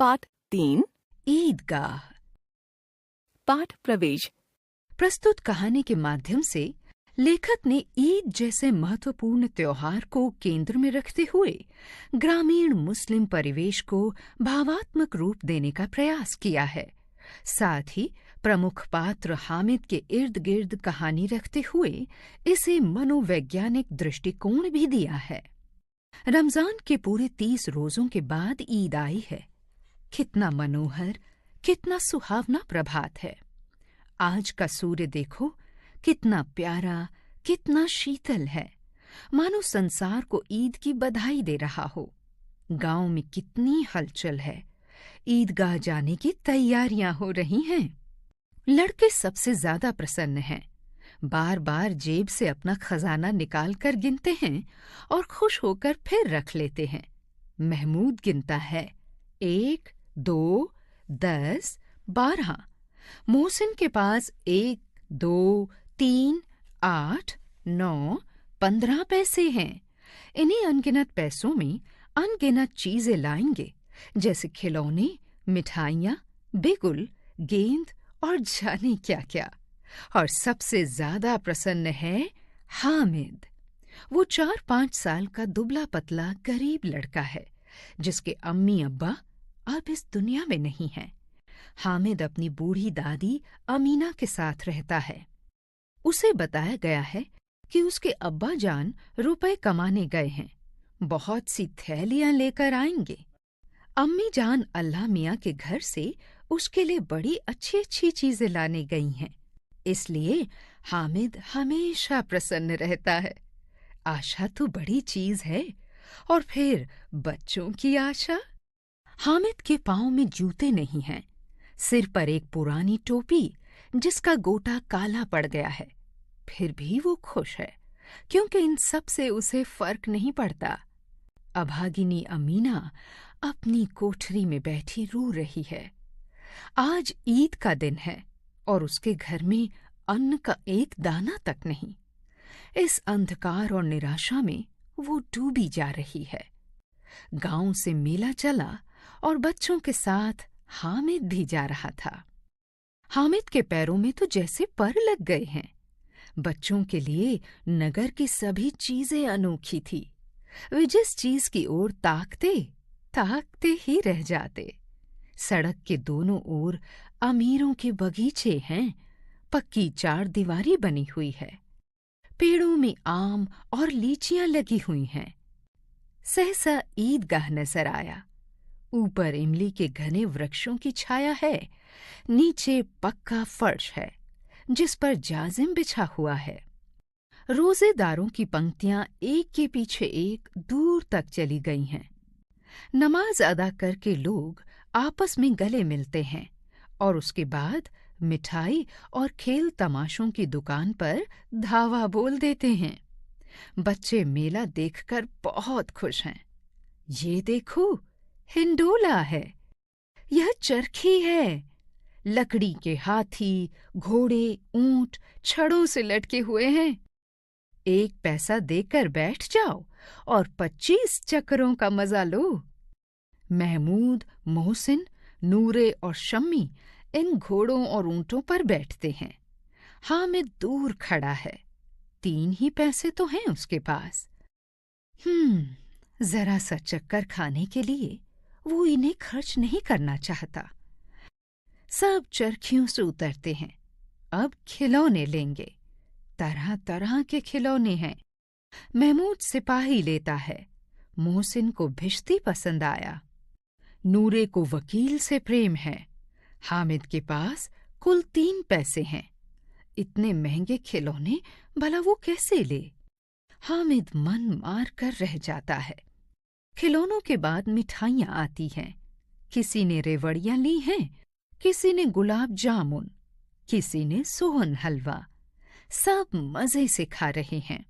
पाठ 3 ईदगाह। पाठ प्रवेश। प्रस्तुत कहानी के माध्यम से लेखक ने ईद जैसे महत्वपूर्ण त्योहार को केंद्र में रखते हुए ग्रामीण मुस्लिम परिवेश को भावात्मक रूप देने का प्रयास किया है। साथ ही प्रमुख पात्र हामिद के इर्द गिर्द कहानी रखते हुए इसे मनोवैज्ञानिक दृष्टिकोण भी दिया है। रमजान के पूरे 30 रोजों के बाद ईद आई है। कितना मनोहर, कितना सुहावना प्रभात है। आज का सूर्य देखो, कितना प्यारा, कितना शीतल है, मानो संसार को ईद की बधाई दे रहा हो। गांव में कितनी हलचल है, ईदगाह जाने की तैयारियां हो रही हैं। लड़के सबसे ज्यादा प्रसन्न हैं, बार बार जेब से अपना खजाना निकाल कर गिनते हैं और खुश होकर फिर रख लेते हैं। महमूद गिनता है 1, 2, 10, 12। मोहसिन के पास 1, 2, 3, 8, 9, 15 पैसे हैं। इन्हीं अनगिनत पैसों में अनगिनत चीजें लाएंगे, जैसे खिलौने, मिठाइयाँ, बिगुल, गेंद और जाने क्या क्या। और सबसे ज्यादा प्रसन्न है हामिद। वो 4-5 साल का दुबला पतला गरीब लड़का है, जिसके अम्मी अब्बा अब इस दुनिया में नहीं हैं। हामिद अपनी बूढ़ी दादी अमीना के साथ रहता है। उसे बताया गया है कि उसके अब्बा जान रुपए कमाने गए हैं, बहुत सी थैलियां लेकर आएंगे। अम्मी जान अल्लाह मियाँ के घर से उसके लिए बड़ी अच्छी अच्छी चीजें लाने गई हैं। इसलिए हामिद हमेशा प्रसन्न रहता है। आशा तो बड़ी चीज है, और फिर बच्चों की आशा। हामिद के पांव में जूते नहीं हैं, सिर पर एक पुरानी टोपी जिसका गोटा काला पड़ गया है। फिर भी वो खुश है, क्योंकि इन सब से उसे फर्क नहीं पड़ता। अभागिनी अमीना अपनी कोठरी में बैठी रो रही है। आज ईद का दिन है और उसके घर में अन्न का एक दाना तक नहीं। इस अंधकार और निराशा में वो डूबी जा रही है। गांव से मेला चला और बच्चों के साथ हामिद भी जा रहा था। हामिद के पैरों में तो जैसे पर लग गए हैं। बच्चों के लिए नगर की सभी चीजें अनोखी थी। वे जिस चीज की ओर ताकते ताकते ही रह जाते। सड़क के दोनों ओर अमीरों के बगीचे हैं, पक्की 4 दीवारी बनी हुई है। पेड़ों में आम और लीचियां लगी हुई हैं। सहसा ईदगाह नजर आया। ऊपर इमली के घने वृक्षों की छाया है, नीचे पक्का फर्श है जिस पर जाजिम बिछा हुआ है। रोजेदारों की पंक्तियां एक के पीछे एक दूर तक चली गई हैं। नमाज अदा करके लोग आपस में गले मिलते हैं और उसके बाद मिठाई और खेल तमाशों की दुकान पर धावा बोल देते हैं। बच्चे मेला देखकर बहुत खुश हैं। ये देखो, हिंडोला है, यह चरखी है। लकड़ी के हाथी, घोड़े, ऊंट छड़ों से लटके हुए हैं। 1 पैसा देकर बैठ जाओ और 25 चक्करों का मजा लो। महमूद, मोहसिन, नूरे और शम्मी इन घोड़ों और ऊंटों पर बैठते हैं। हामिद दूर खड़ा है। 3 ही पैसे तो हैं उसके पास। जरा सा चक्कर खाने के लिए वो इन्हें खर्च नहीं करना चाहता। सब चरखियों से उतरते हैं। अब खिलौने लेंगे। तरह तरह के खिलौने हैं। महमूद सिपाही लेता है। मोहसिन को भिश्ती पसंद आया। नूरे को वकील से प्रेम है। हामिद के पास कुल 3 पैसे हैं। इतने महंगे खिलौने भला वो कैसे ले? हामिद मन मार कर रह जाता है। खिलौनों के बाद मिठाइयां आती हैं। किसी ने रेवड़ियां ली हैं, किसी ने गुलाब जामुन, किसी ने सोहन हलवा। सब मजे से खा रहे हैं।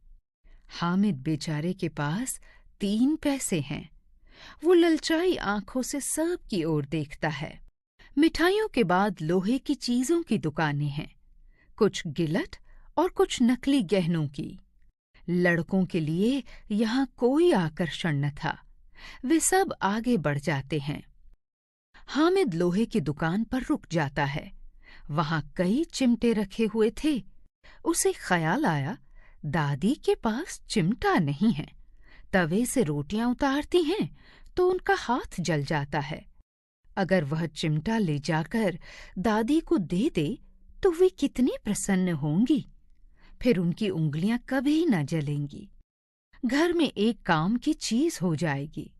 हामिद बेचारे के पास 3 पैसे हैं। वो ललचाई आंखों से सब की ओर देखता है। मिठाइयों के बाद लोहे की चीजों की दुकानें हैं, कुछ गिलट और कुछ नकली गहनों की। लड़कों के लिए यहाँ कोई आकर्षण न था। वे सब आगे बढ़ जाते हैं। हामिद लोहे की दुकान पर रुक जाता है। वहां कई चिमटे रखे हुए थे। उसे ख्याल आया, दादी के पास चिमटा नहीं है। तवे से रोटियां उतारती हैं तो उनका हाथ जल जाता है। अगर वह चिमटा ले जाकर दादी को दे दे तो वे कितनी प्रसन्न होंगी। फिर उनकी उंगलियां कभी न जलेंगी। घर में एक काम की चीज हो जाएगी।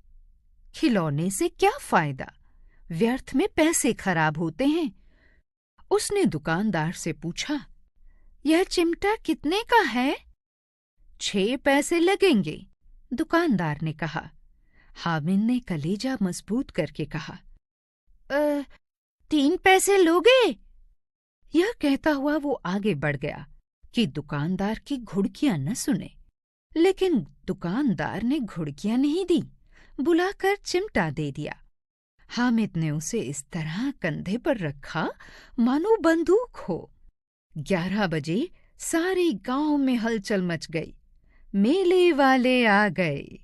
खिलौने से क्या फायदा, व्यर्थ में पैसे खराब होते हैं। उसने दुकानदार से पूछा, यह चिमटा कितने का है? 6 पैसे लगेंगे, दुकानदार ने कहा। हामिद ने कलेजा मजबूत करके कहा, 3 पैसे लोगे? यह कहता हुआ वो आगे बढ़ गया कि दुकानदार की घुड़कियां न सुने। लेकिन दुकानदार ने घुड़कियां नहीं दी, बुलाकर चिमटा दे दिया। हामिद ने उसे इस तरह कंधे पर रखा मानो बंदूक हो। 11 बजे सारे गांव में हलचल मच गई। मेले वाले आ गए।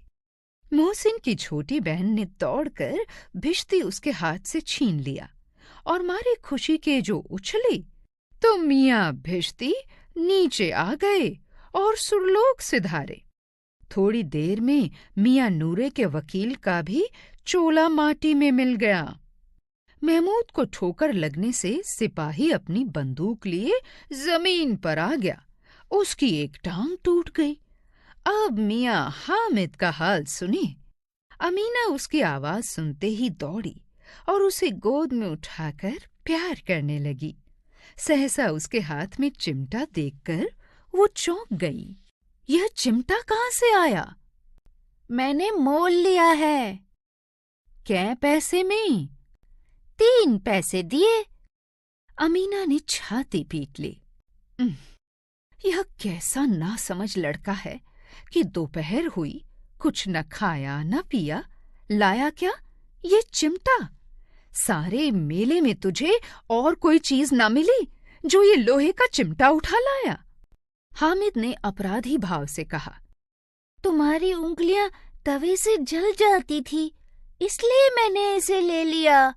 मोहसिन की छोटी बहन ने दौड़कर भिश्ती उसके हाथ से छीन लिया और मारे खुशी के जो उछली तो मियाँ भिश्ती नीचे आ गए और सुरलोक सिधारे। थोड़ी देर में मियाँ नूरे के वकील का भी चोला माटी में मिल गया। महमूद को ठोकर लगने से सिपाही अपनी बंदूक लिए जमीन पर आ गया। उसकी एक टांग टूट गई। अब मियाँ हामिद का हाल सुनिए। अमीना उसकी आवाज सुनते ही दौड़ी और उसे गोद में उठाकर प्यार करने लगी। सहसा उसके हाथ में चिमटा देखकर वो चौंक गई। यह चिमटा कहाँ से आया? मैंने मोल लिया है। कै पैसे में? 3 पैसे दिए। अमीना ने छाती पीट ली। यह कैसा नासमझ लड़का है कि दोपहर हुई, कुछ न खाया न पिया, लाया क्या? ये चिमटा। सारे मेले में तुझे और कोई चीज न मिली जो ये लोहे का चिमटा उठा लाया? हामिद ने अपराधी भाव से कहा, तुम्हारी उंगलियां तवे से जल जाती थी, इसलिए मैंने इसे ले लिया।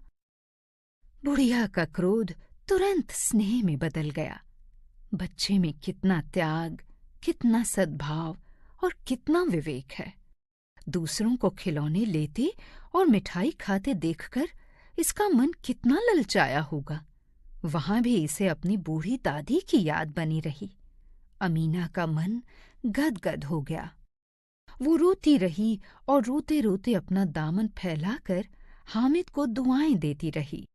बुढ़िया का क्रोध तुरंत स्नेह में बदल गया। बच्चे में कितना त्याग, कितना सद्भाव और कितना विवेक है। दूसरों को खिलौने लेते और मिठाई खाते देखकर इसका मन कितना ललचाया होगा। वहां भी इसे अपनी बूढ़ी दादी की याद बनी रही। अमीना का मन गदगद हो गया। वो रोती रही और रोते रोते अपना दामन फैलाकर हामिद को दुआएं देती रही।